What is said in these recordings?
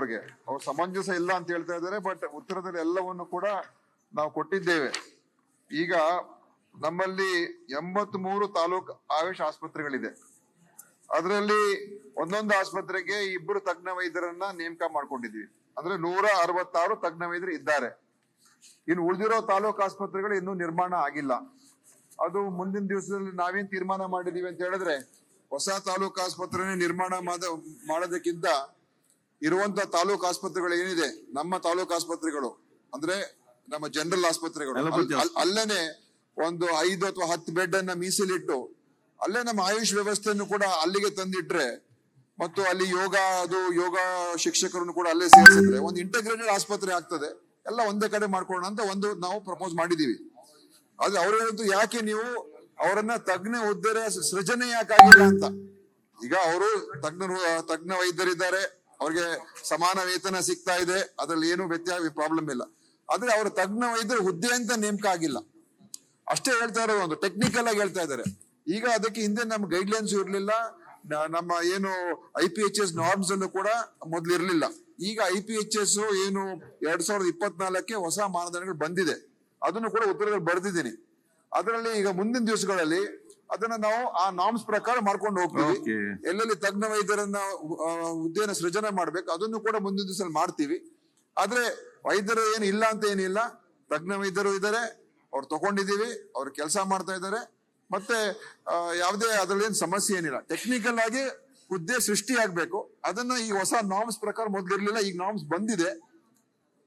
ಬಗ್ಗೆ. ಅವ್ರು ಸಮಂಜಸ ಇಲ್ಲ ಅಂತ ಹೇಳ್ತಾ ಇದ್ದಾರೆ, ಬಟ್ ಉತ್ತರದಲ್ಲಿ ಎಲ್ಲವನ್ನು ಕೂಡ ನಾವು ಕೊಟ್ಟಿದ್ದೇವೆ. ಈಗ ನಮ್ಮಲ್ಲಿ 83 ತಾಲೂಕು ಆಯುಷ್ ಆಸ್ಪತ್ರೆಗಳಿದೆ. ಅದರಲ್ಲಿ ಒಂದೊಂದು ಆಸ್ಪತ್ರೆಗೆ 2 ತಜ್ಞ ವೈದ್ಯರನ್ನ ನೇಮಕ ಮಾಡ್ಕೊಂಡಿದ್ವಿ. ಅಂದ್ರೆ 166 ತಜ್ಞ ವೈದ್ಯರು ಇದ್ದಾರೆ. ಇನ್ನು ಉಳಿದಿರೋ ತಾಲೂಕು ಆಸ್ಪತ್ರೆಗಳು ಇನ್ನೂ ನಿರ್ಮಾಣ ಆಗಿಲ್ಲ. ಅದು ಮುಂದಿನ ದಿವಸದಲ್ಲಿ ನಾವೇನ್ ತೀರ್ಮಾನ ಮಾಡಿದೀವಿ ಅಂತ ಹೇಳಿದ್ರೆ, ಹೊಸ ತಾಲೂಕು ಆಸ್ಪತ್ರೆನೇ ನಿರ್ಮಾಣ ಮಾಡೋದಕ್ಕಿಂತ ಇರುವಂತ ತಾಲೂಕು ಆಸ್ಪತ್ರೆಗಳು ಏನಿದೆ, ನಮ್ಮ ತಾಲೂಕು ಆಸ್ಪತ್ರೆಗಳು ಅಂದ್ರೆ ನಮ್ಮ ಜನರಲ್ ಆಸ್ಪತ್ರೆಗಳು, ಅಲ್ಲೇನೆ ಒಂದು 5 ಅಥವಾ 10 ಬೆಡ್ ಅನ್ನ ಮೀಸಲಿಟ್ಟು ಅಲ್ಲೇ ನಮ್ಮ ಆಯುಷ್ ವ್ಯವಸ್ಥೆಯನ್ನು ಕೂಡ ಅಲ್ಲಿಗೆ ತಂದಿಟ್ರೆ, ಮತ್ತು ಅಲ್ಲಿ ಯೋಗ ಶಿಕ್ಷಕರನ್ನು ಕೂಡ ಅಲ್ಲೇ ಸೇರಿಸಿದ್ರೆ ಒಂದು ಇಂಟಗ್ರೇಟೆಡ್ ಆಸ್ಪತ್ರೆ ಆಗ್ತದೆ. ಎಲ್ಲ ಒಂದೇ ಕಡೆ ಮಾಡ್ಕೊಳ್ಳೋಣ ಅಂತ ನಾವು ಪ್ರಪೋಸ್ ಮಾಡಿದೀವಿ. ಆದ್ರೆ ಅವ್ರು ಹೇಳಿದ್ದು, ಯಾಕೆ ನೀವು ಅವರನ್ನ ತಜ್ಞ ಹುದ್ದೆ ಸೃಜನೆ ಯಾಕಾಗಿಲ್ಲ ಅಂತ. ಈಗ ಅವರು ತಜ್ಞ ವೈದ್ಯರಿದ್ದಾರೆ, ಅವ್ರಿಗೆ ಸಮಾನ ವೇತನ ಸಿಗ್ತಾ ಇದೆ, ಅದ್ರಲ್ಲಿ ಏನು ಪ್ರಾಬ್ಲಮ್ ಇಲ್ಲ. ಆದ್ರೆ ಅವ್ರ ತಜ್ಞ ವೈದ್ಯರ ಹುದ್ದೆ ಅಂತ ನೇಮಕ ಆಗಿಲ್ಲ ಅಷ್ಟೇ ಹೇಳ್ತಾ ಇರೋದು. ಒಂದು ಟೆಕ್ನಿಕಲ್ ಆಗಿ ಹೇಳ್ತಾ ಇದ್ದಾರೆ. ಈಗ ಅದಕ್ಕೆ ಹಿಂದೆ ನಮ್ಮ ಗೈಡ್ಲೈನ್ಸ್ ಇರ್ಲಿಲ್ಲ, ನಮ್ಮ ಏನು IPHS ನಾರ್ಮ್ಸ್ ಅಲ್ಲೂ ಕೂಡ ಮೊದ್ಲು ಇರ್ಲಿಲ್ಲ. ಈಗ IPHS ಏನು 2024ಕ್ಕೆ ಹೊಸ ಮಾನದಂಡಗಳು ಬಂದಿದೆ. ಅದನ್ನು ಕೂಡ ಉತ್ತರದಲ್ಲಿ ಬರೆದಿದ್ದೀನಿ. ಅದರಲ್ಲಿ ಈಗ ಮುಂದಿನ ದಿವಸಗಳಲ್ಲಿ ಅದನ್ನ ನಾವು ಆ ನಾರ್ಮ್ಸ್ ಪ್ರಕಾರ ಮಾಡ್ಕೊಂಡು ಹೋಗ್ತೀವಿ. ಎಲ್ಲೆಲ್ಲಿ ತಜ್ಞ ವೈದ್ಯರನ್ನ ಹುದ್ದೆನ ಸೃಜನೆ ಮಾಡ್ಬೇಕು ಅದನ್ನು ಕೂಡ ಮುಂದಿನ ದಿವಸದಲ್ಲಿ ಮಾಡ್ತೀವಿ. ಆದ್ರೆ ವೈದ್ಯರು ಏನು ಇಲ್ಲ ಅಂತ ಏನಿಲ್ಲ, ತಜ್ಞ ವೈದ್ಯರು ಇದ್ದಾರೆ, ಅವ್ರು ತಗೊಂಡಿದೀವಿ, ಅವ್ರು ಕೆಲಸ ಮಾಡ್ತಾ ಇದ್ದಾರೆ. ಮತ್ತೆ ಯಾವುದೇ ಅದ್ರಲ್ಲಿ ಏನ್ ಸಮಸ್ಯೆ ಏನಿಲ್ಲ. ಟೆಕ್ನಿಕಲ್ ಆಗಿ ಹುದ್ದೆ ಸೃಷ್ಟಿ ಆಗ್ಬೇಕು. ಅದನ್ನ ಈ ಹೊಸ ನಾರ್ಮ್ಸ್ ಪ್ರಕಾರ ಮೊದ್ಲಿರ್ಲಿಲ್ಲ, ಈಗ ನಾರ್ಮ್ಸ್ ಬಂದಿದೆ.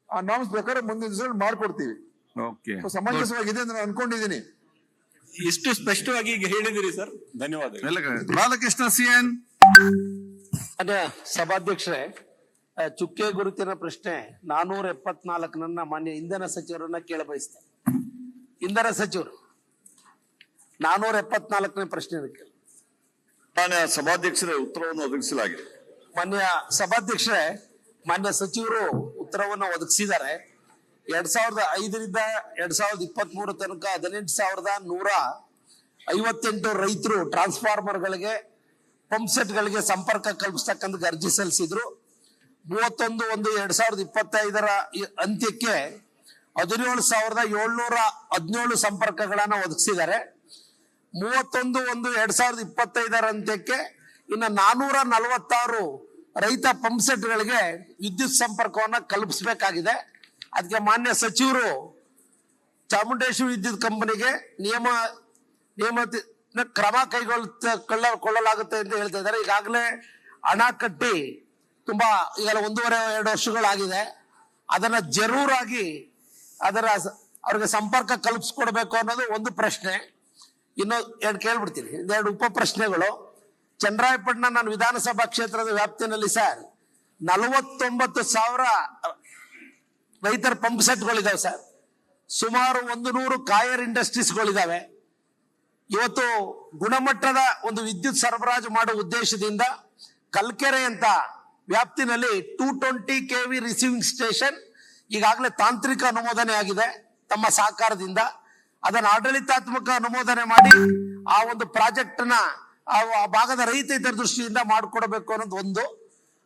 ಆ ನಾರ್ಮ್ಸ್ ಪ್ರಕಾರ ಮುಂದಿನ ದಿವಸ ಮಾಡ್ಕೊಡ್ತೀವಿ. ಸಮಂಜಸವಾಗಿದೆ ಅಂತ ನಾನು ಅನ್ಕೊಂಡಿದ್ದೀನಿ. ಇಷ್ಟು ಸ್ಪಷ್ಟವಾಗಿ ಈಗ ಹೇಳಿದಿರಿ ಸರ್, ಧನ್ಯವಾದಗಳು. ಬಾಲಕೃಷ್ಣ CN. ಅದೇ ಸಭಾಧ್ಯಕ್ಷರೇ, ಚುಕ್ಕೆ ಗುರುತಿನ ಪ್ರಶ್ನೆ 474 ಮಾನ್ಯ ಇಂಧನ ಸಚಿವರನ್ನ ಕೇಳಬಯಸ್ತೇನೆ. ಇಂಧನ ಸಚಿವರು 474ನೇ ಪ್ರಶ್ನೆ ಮಾನ್ಯ ಸಭಾಧ್ಯಕ್ಷರೇ, ಉತ್ತರವನ್ನು ಒದಗಿಸಲಾಗಿದೆ. ಮಾನ್ಯ ಸಭಾಧ್ಯಕ್ಷರೇ, ಮಾನ್ಯ ಸಚಿವರು ಉತ್ತರವನ್ನು ಒದಗಿಸಿದ್ದಾರೆ. 2005ರಿಂದ 2023 ತನಕ 18,158 ರೈತರು ಟ್ರಾನ್ಸ್ಫಾರ್ಮರ್ಗಳಿಗೆ, ಪಂಪ್ ಸೆಟ್ಗಳಿಗೆ ಸಂಪರ್ಕ ಕಲ್ಪಿಸ್ತಕ್ಕಂಥ ಅರ್ಜಿ ಸಲ್ಲಿಸಿದ್ರು. 31/1/2025 ಅಂತ್ಯಕ್ಕೆ 17,717 ಸಂಪರ್ಕಗಳನ್ನ ಒದಗಿಸಿದ್ದಾರೆ. 31/1/2025 ಅಂತ್ಯಕ್ಕೆ ಇನ್ನು 446 ರೈತ ಪಂಪ್ ಸೆಟ್ಗಳಿಗೆ ವಿದ್ಯುತ್ ಸಂಪರ್ಕವನ್ನ ಕಲ್ಪಿಸಬೇಕಾಗಿದೆ. ಅದಕ್ಕೆ ಮಾನ್ಯ ಸಚಿವರು ಚಾಮುಂಡೇಶ್ವರಿ ವಿದ್ಯುತ್ ಕಂಪನಿಗೆ ನಿಯಮ ಕ್ರಮ ಕೈಗೊಳ್ಳಲಾಗುತ್ತೆ ಅಂತ ಹೇಳ್ತಾ ಇದ್ದಾರೆ. ಈಗಾಗಲೇ ಹಣ ಕಟ್ಟಿ ತುಂಬಾ ಈಗಲೇ 1.5-2 ವರ್ಷಗಳಾಗಿದೆ. ಅದನ್ನ ಜರೂರಾಗಿ ಅವ್ರಿಗೆ ಸಂಪರ್ಕ ಕಲ್ಪಿಸ್ಕೊಡ್ಬೇಕು ಅನ್ನೋದು ಒಂದು ಪ್ರಶ್ನೆ. ಇನ್ನು 2 ಕೇಳ್ಬಿಡ್ತೀನಿ, 2 ಉಪ ಪ್ರಶ್ನೆಗಳು. ಚನ್ನರಾಯಪಟ್ಟಣ ನಾನು ವಿಧಾನಸಭಾ ಕ್ಷೇತ್ರದ ವ್ಯಾಪ್ತಿನಲ್ಲಿ ಸರ್ 49,000 ರೈತರ ಪಂಪ್ ಸೆಟ್ಗಳಿದಾವೆ ಸರ್. ಸುಮಾರು 100 ಕಾಯರ್ ಇಂಡಸ್ಟ್ರೀಸ್ಗಳಿದಾವೆ. ಇವತ್ತು ಗುಣಮಟ್ಟದ ಒಂದು ವಿದ್ಯುತ್ ಸರಬರಾಜು ಮಾಡುವ ಉದ್ದೇಶದಿಂದ ಕಲ್ಕೆರೆ ಅಂತ ವ್ಯಾಪ್ತಿನಲ್ಲಿ 220 kV ರಿಸೀವಿಂಗ್ ಸ್ಟೇಷನ್ ಈಗಾಗಲೇ ತಾಂತ್ರಿಕ ಅನುಮೋದನೆ ಆಗಿದೆ ತಮ್ಮ ಸಹಕಾರದಿಂದ. ಅದನ್ನು ಆಡಳಿತಾತ್ಮಕ ಅನುಮೋದನೆ ಮಾಡಿ ಆ ಒಂದು ಪ್ರಾಜೆಕ್ಟ್ ನ ಆ ಭಾಗದ ರೈತ ಹಿತದೃಷ್ಟಿಯಿಂದ ಮಾಡಿಕೊಡಬೇಕು ಅನ್ನೋದು ಒಂದು.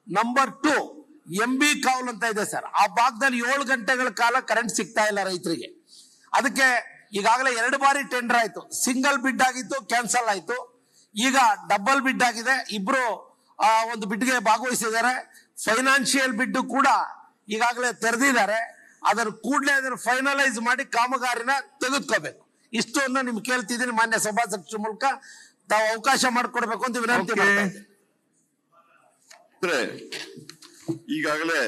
ನಂಬರ್ 2, MB ಕಾವಲ್ ಅಂತ ಇದೆ ಸರ್. ಆ ಭಾಗದಲ್ಲಿ 7 ಗಂಟೆಗಳ ಕಾಲ ಕರೆಂಟ್ ಸಿಗ್ತಾ ಇಲ್ಲ ರೈತರಿಗೆ. ಅದಕ್ಕೆ ಈಗಾಗಲೇ 2 ಬಾರಿ ಟೆಂಡರ್ ಆಯ್ತು. ಸಿಂಗಲ್ ಬಿಡ್ ಆಗಿತ್ತು, ಕ್ಯಾನ್ಸಲ್ ಆಯ್ತು. ಈಗ ಡಬಲ್ ಬಿಡ್ ಆಗಿದೆ. ಇಬ್ರು ಒಂದು ಬಿಡ್ಗೆ ಭಾಗವಹಿಸಿದ್ದಾರೆ. ಫೈನಾನ್ಷಿಯಲ್ ಬಿಡ್ ಕೂಡ ಈಗಾಗಲೇ ತೆರೆದಿದ್ದಾರೆ. ಕೂಡಲೇ ಅದನ್ನು ಫೈನಲೈಸ್ ಮಾಡಿ ಕಾಮಗಾರಿನ ತೆಗೆದುಕೋಬೇಕು. ಇಷ್ಟನ್ನು ನಿಮ್ಗೆ ಕೇಳ್ತಿದ್ದೀನಿ. ಮಾನ್ಯ ಸಭಾಧ್ಯಕ್ಷರ ಮೂಲಕ ತಾವು ಅವಕಾಶ ಮಾಡಿಕೊಡ್ಬೇಕು ಅಂತ ವಿನಂತಿ ಮಾಡ್ತೀನಿ. ಈಗಾಗಲೇ